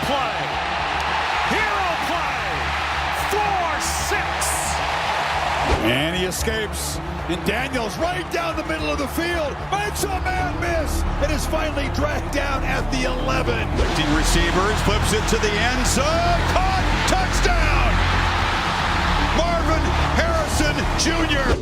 play. Hero play. 4-6. And he escapes. And Daniels right down the middle of the field. Makes a man miss. It is finally dragged down at the 11. Lifting receivers, flips it to the end zone. Caught. Touchdown. Marvin Harrison Jr.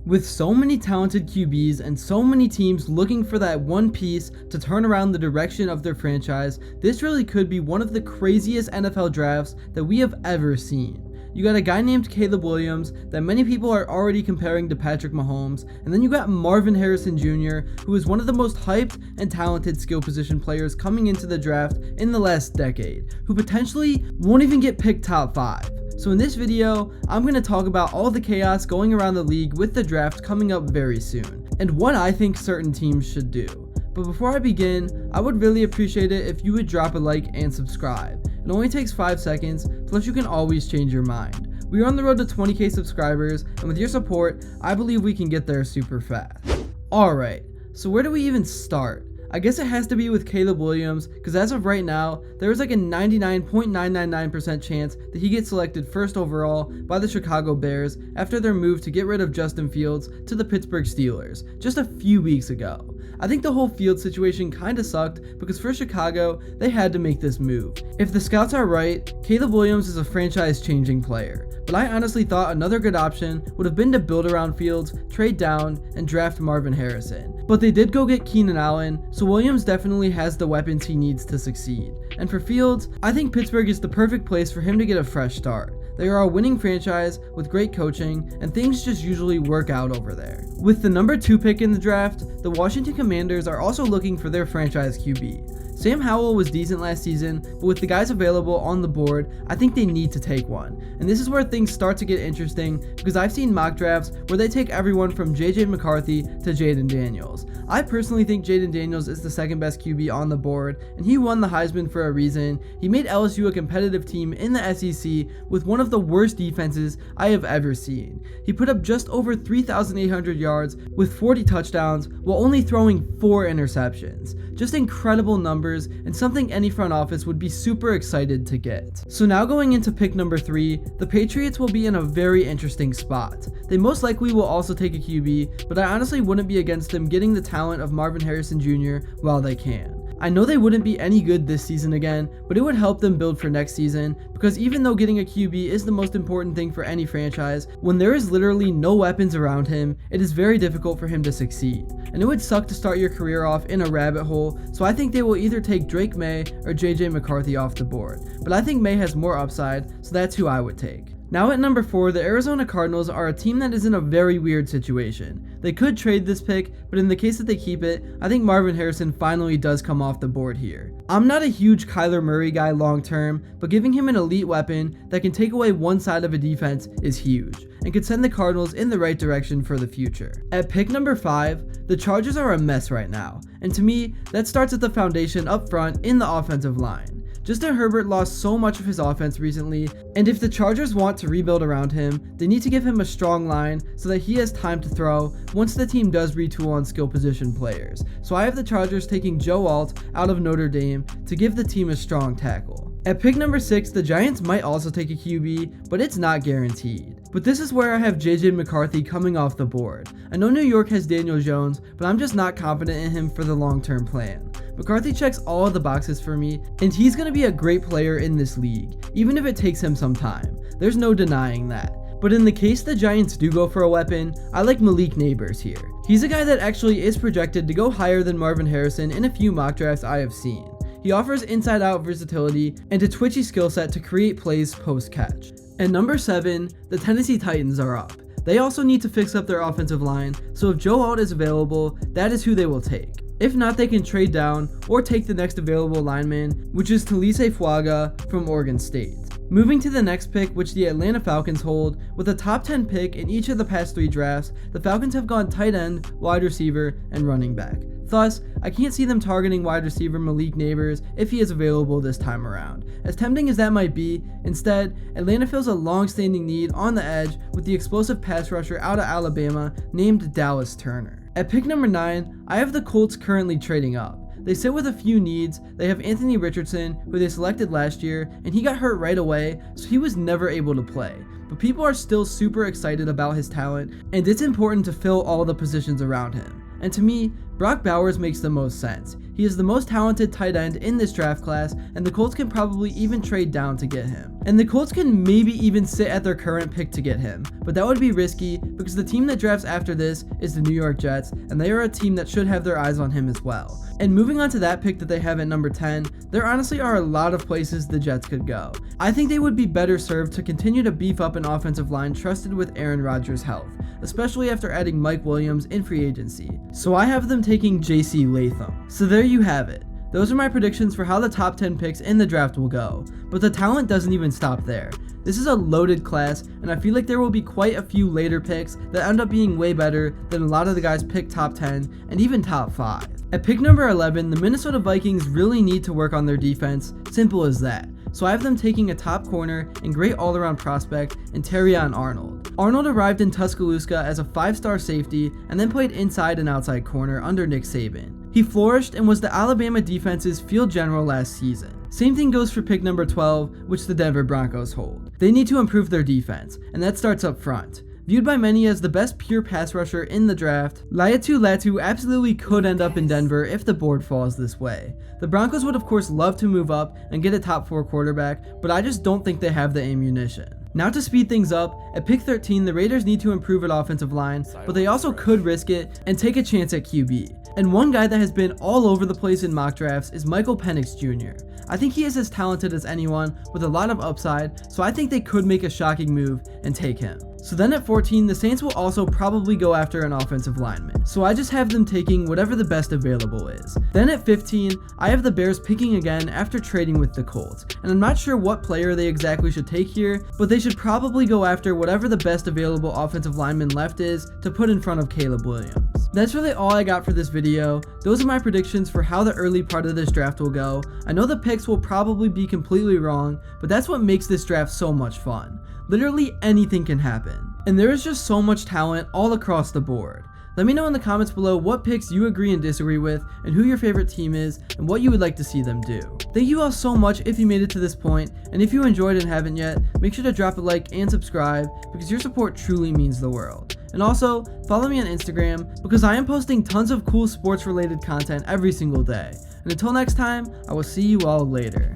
With so many talented QBs and so many teams looking for that one piece to turn around the direction of their franchise, this really could be one of the craziest NFL drafts that we have ever seen. You got a guy named Caleb Williams that many people are already comparing to Patrick Mahomes, and then you got Marvin Harrison Jr., who is one of the most hyped and talented skill position players coming into the draft in the last decade, who potentially won't even get picked top 5. So in this video, I'm going to talk about all the chaos going around the league with the draft coming up very soon, and what I think certain teams should do. But before I begin, I would really appreciate it if you would drop a like and subscribe. It only takes 5 seconds, plus you can always change your mind. We are on the road to 20k subscribers, and with your support, I believe we can get there super fast. Alright, so where do we even start? I guess it has to be with Caleb Williams, because as of right now, there is like a 99.999% chance that he gets selected first overall by the Chicago Bears after their move to get rid of Justin Fields to the Pittsburgh Steelers just a few weeks ago. I think the whole Fields situation kinda sucked because for Chicago, they had to make this move. If the scouts are right, Caleb Williams is a franchise-changing player, but I honestly thought another good option would have been to build around Fields, trade down, and draft Marvin Harrison. But they did go get Keenan Allen, so Williams definitely has the weapons he needs to succeed. And for Fields, I think Pittsburgh is the perfect place for him to get a fresh start. They are a winning franchise with great coaching, and things just usually work out over there. With the number 2 pick in the draft, the Washington Commanders are also looking for their franchise QB. Sam Howell was decent last season, but with the guys available on the board, I think they need to take one. And this is where things start to get interesting because I've seen mock drafts where they take everyone from JJ McCarthy to Jayden Daniels. I personally think Jayden Daniels is the second best QB on the board, and he won the Heisman for a reason. He made LSU a competitive team in the SEC with one of the worst defenses I have ever seen. He put up just over 3,800 yards with 40 touchdowns while only throwing 4 interceptions. Just incredible numbers and something any front office would be super excited to get. So now going into pick number 3, the Patriots will be in a very interesting spot. They most likely will also take a QB, but I honestly wouldn't be against them getting the talent of Marvin Harrison Jr. while they can. I know they wouldn't be any good this season again, but it would help them build for next season, because even though getting a QB is the most important thing for any franchise, when there is literally no weapons around him, it is very difficult for him to succeed. And it would suck to start your career off in a rabbit hole, so I think they will either take Drake May or JJ McCarthy off the board. But I think May has more upside, so that's who I would take. Now at number 4, the Arizona Cardinals are a team that is in a very weird situation. They could trade this pick, but in the case that they keep it, I think Marvin Harrison finally does come off the board here. I'm not a huge Kyler Murray guy long term, but giving him an elite weapon that can take away one side of a defense is huge, and could send the Cardinals in the right direction for the future. At pick number 5, the Chargers are a mess right now, and to me, that starts at the foundation up front in the offensive line. Justin Herbert lost so much of his offense recently, and if the Chargers want to rebuild around him, they need to give him a strong line so that he has time to throw once the team does retool on skill position players. So I have the Chargers taking Joe Alt out of Notre Dame to give the team a strong tackle. At pick number 6, the Giants might also take a QB, but it's not guaranteed. But this is where I have JJ McCarthy coming off the board. I know New York has Daniel Jones, but I'm just not confident in him for the long-term plan. McCarthy checks all of the boxes for me, and he's going to be a great player in this league, even if it takes him some time. There's no denying that. But in the case the Giants do go for a weapon, I like Malik Neighbors here. He's a guy that actually is projected to go higher than Marvin Harrison in a few mock drafts I have seen. He offers inside-out versatility and a twitchy skill set to create plays post-catch. At number 7, the Tennessee Titans are up. They also need to fix up their offensive line, so if Joe Alt is available, that is who they will take. If not, they can trade down or take the next available lineman, which is Talise Fuaga from Oregon State. Moving to the next pick, which the Atlanta Falcons hold, with a top 10 pick in each of the past 3 drafts, the Falcons have gone tight end, wide receiver, and running back. Thus, I can't see them targeting wide receiver Malik Neighbors if he is available this time around. As tempting as that might be, instead, Atlanta feels a long-standing need on the edge with the explosive pass rusher out of Alabama named Dallas Turner. At pick number 9, I have the Colts currently trading up. They sit with a few needs. They have Anthony Richardson, who they selected last year, and he got hurt right away, so he was never able to play. But people are still super excited about his talent, and it's important to fill all the positions around him. And to me, Brock Bowers makes the most sense. He is the most talented tight end in this draft class, and the Colts can probably even trade down to get him. And the Colts can maybe even sit at their current pick to get him, but that would be risky because the team that drafts after this is the New York Jets, and they are a team that should have their eyes on him as well. And moving on to that pick that they have at number 10, there honestly are a lot of places the Jets could go. I think they would be better served to continue to beef up an offensive line trusted with Aaron Rodgers' health, especially after adding Mike Williams in free agency. So I have them taking J.C. Latham. So there you have it. Those are my predictions for how the top 10 picks in the draft will go, but the talent doesn't even stop there. This is a loaded class, and I feel like there will be quite a few later picks that end up being way better than a lot of the guys picked top 10 and even top 5. At pick number 11, the Minnesota Vikings really need to work on their defense, simple as that. So I have them taking a top corner and great all-around prospect in Terrion Arnold. Arnold arrived in Tuscaloosa as a 5-star safety and then played inside and outside corner under Nick Saban. He flourished and was the Alabama defense's field general last season. Same thing goes for pick number 12, which the Denver Broncos hold. They need to improve their defense, and that starts up front. Viewed by many as the best pure pass rusher in the draft, Laiatu Latu absolutely could end up in Denver if the board falls this way. The Broncos would of course love to move up and get a top 4 quarterback, but I just don't think they have the ammunition. Now to speed things up, at pick 13 the Raiders need to improve at offensive line, but they also could risk it and take a chance at QB. And one guy that has been all over the place in mock drafts is Michael Penix Jr. I think he is as talented as anyone with a lot of upside, so I think they could make a shocking move and take him. So then at 14, the Saints will also probably go after an offensive lineman, so I just have them taking whatever the best available is. Then at 15, I have the Bears picking again after trading with the Colts, and I'm not sure what player they exactly should take here, but they should probably go after whatever the best available offensive lineman left is to put in front of Caleb Williams. That's really all I got for this video. Those are my predictions for how the early part of this draft will go. I know the picks will probably be completely wrong, but that's what makes this draft so much fun. Literally anything can happen, and there is just so much talent all across the board. Let me know in the comments below what picks you agree and disagree with, and who your favorite team is, and what you would like to see them do. Thank you all so much if you made it to this point, and if you enjoyed and haven't yet, make sure to drop a like and subscribe, because your support truly means the world. And also, follow me on Instagram, because I am posting tons of cool sports related content every single day. And until next time, I will see you all later.